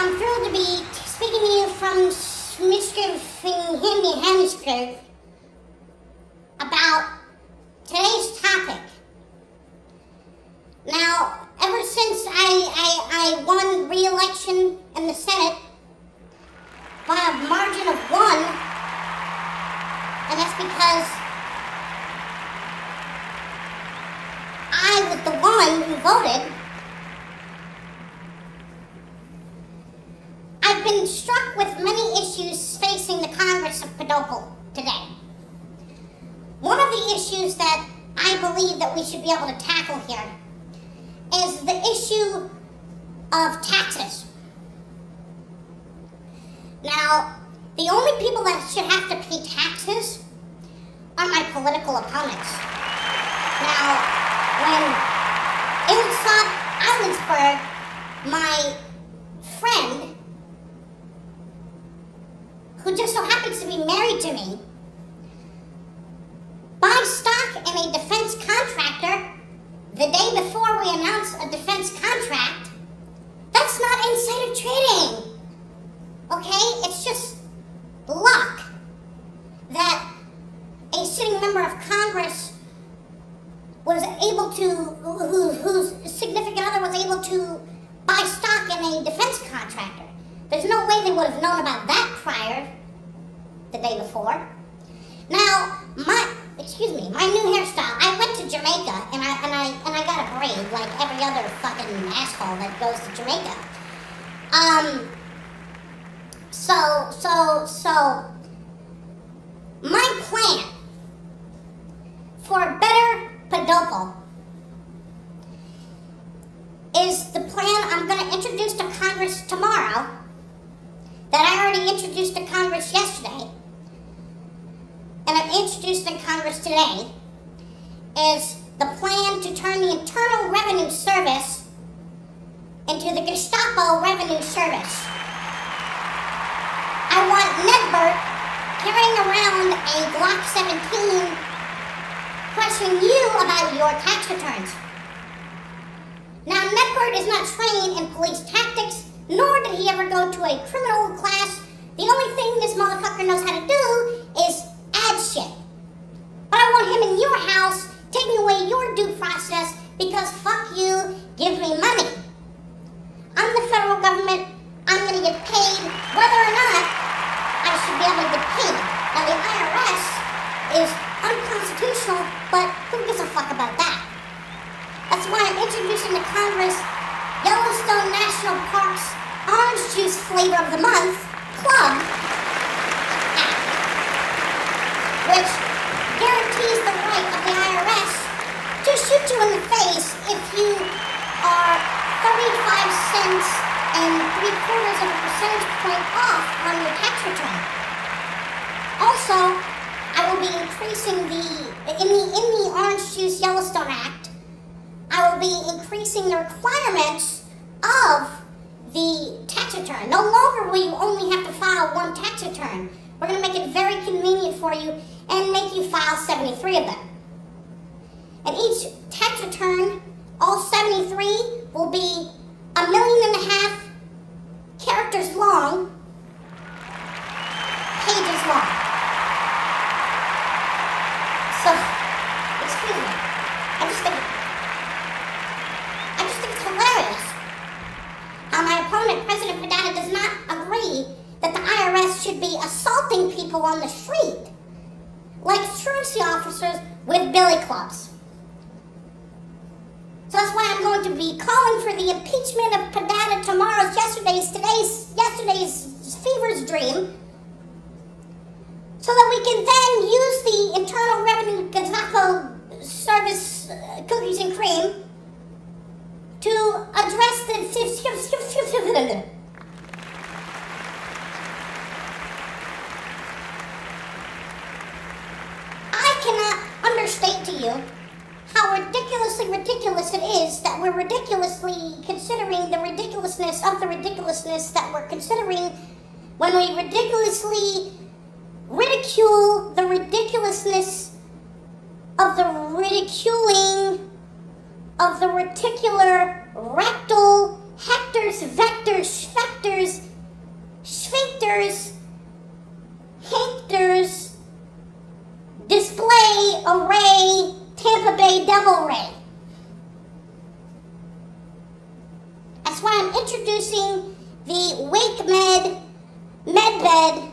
I'm thrilled to be speaking to you from Hammersburg about today's topic. Now, ever since I won re-election in the Senate by a margin of 1, and that's because I was the one who voted, I've been struck with many issues facing the Congress of Podopol today. One of the issues that I believe that we should be able to tackle here is the issue of taxes. Now, the only people that should have to pay taxes are my political opponents. Now, when Ilsa Islandsberg, my friend, who just so happens to be married to me, buys stock in a defense contractor the day before we announce a defense contract, that's not insider trading. Okay? It's just luck that a sitting member of Congress was able to, whose significant other was able to buy stock in a defense contractor. There's no way they would have known about that prior the day before. Now, my new hairstyle, I went to Jamaica and I got a braid like every other fucking asshole that goes to Jamaica. So my plan for better Podopol is the plan I'm going to introduce to Congress tomorrow, that I already introduced to Congress yesterday, and I've introduced in Congress today, is the plan to turn the Internal Revenue Service into the Gestapo Revenue Service. I want Nedbert carrying around a Glock 17 questioning you about your tax returns. Now, Nedbert is not trained in police tactics, nor did he ever go to a criminal class. The only thing this motherfucker knows how to do is add shit. But I want him in your house, taking away your due process, because fuck you, give me money. I'm the federal government, I'm gonna get paid whether or not I should be able to get paid. Now the IRS is unconstitutional, but who gives a fuck about that? That's why I'm introducing to Congress Yellowstone National Park's Orange Juice Flavor of the Month Club Act, which guarantees the right of the IRS to shoot you in the face if you are 35 cents and 3/4 of a percentage point off on your tax return. Also, I will be increasing in the Orange Juice Yellowstone Act, I will be increasing the requirements of the tax return. No longer will you only have to file one tax return. We're going to make it very convenient for you and make you file 73 of them. And each tax return, all 73, will be 1.5 million characters long, pages long. So, excuse me, I just think it's hilarious how my opponent, President Podopol, does not agree that the IRS should be assaulting people on the street like truancy officers with billy clubs. So that's why I'm going to be calling for the impeachment of Podopol tomorrow's, yesterday's fever's dream, so that we can then use the Internal Revenue Gestapo Service cookies and cream to address the I cannot understate to you how ridiculously ridiculous it is that we're ridiculously considering the ridiculousness of the ridiculousness that we're considering when we ridiculously ridicule the ridiculousness of the ridiculing of the reticular rectal hectors, vectors, specters, sphincters, hectors, display, array, Tampa Bay Devil Ray. That's why I'm introducing the Wake Med, Medbed,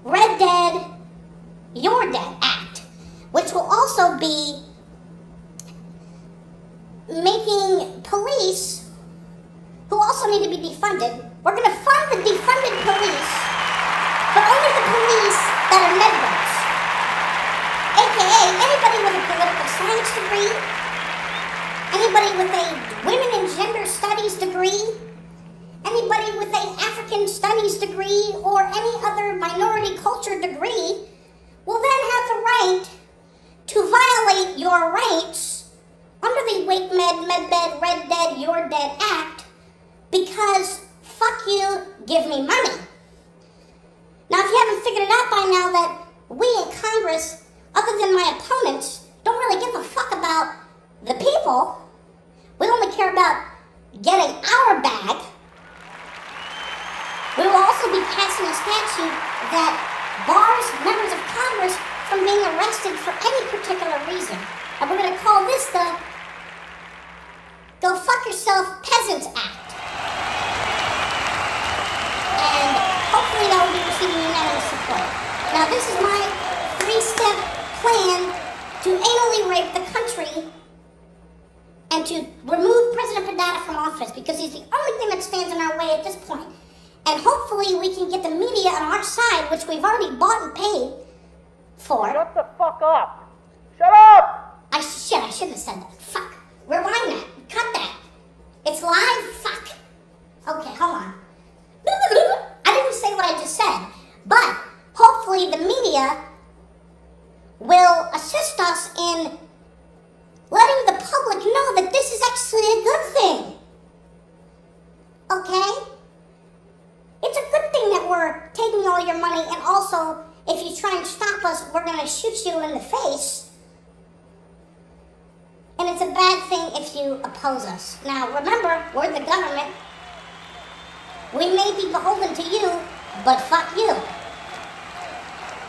Red Dead, Your Dead Act, which will also be making police, who also need to be defunded, we're going to fund the defunded police, but only the police that are medbeds, aka anybody with a political science degree, anybody with a women and gender studies degree, anybody with an African studies degree, or any other minority culture degree will then have the right to violate your rights under the Wake Med, Medbed, Red Dead, Your Dead Act because fuck you, give me money. Now, if you haven't figured it out by now that we in Congress, other than my opponents, don't really give a fuck about the people, we only care about getting our bag. We will also be passing a statute that bars members of Congress from being arrested for any particular reason. And we're going to call this the Go Fuck Yourself Peasants Act. And hopefully that will be receiving unanimous support. Now, this is my 3-step plan to anally rape the country and to remove President Padada from office because he's the only thing that stands in our way at this point. And hopefully we can get the media on our side, which we've already bought and paid for. Shut the fuck up! Shut up! I shouldn't have said that. Fuck. Rewind that. Cut that. It's live? Fuck. Okay, hold on. I didn't say what I just said, but hopefully the media will assist us in letting the public know that this is actually a good thing. Okay? It's a good thing that we're taking all your money, and also, if you try and stop us, we're going to shoot you in the face. And it's a bad thing if you oppose us. Now, remember, we're the government. We may be beholden to you, but fuck you.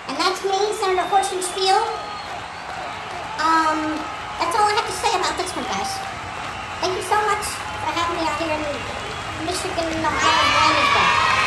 And that's me, Senator Horton Spiel. That's all I have to say about this one, guys. Thank you so much for having me out here in Michigan, Ohio, Johannesburg.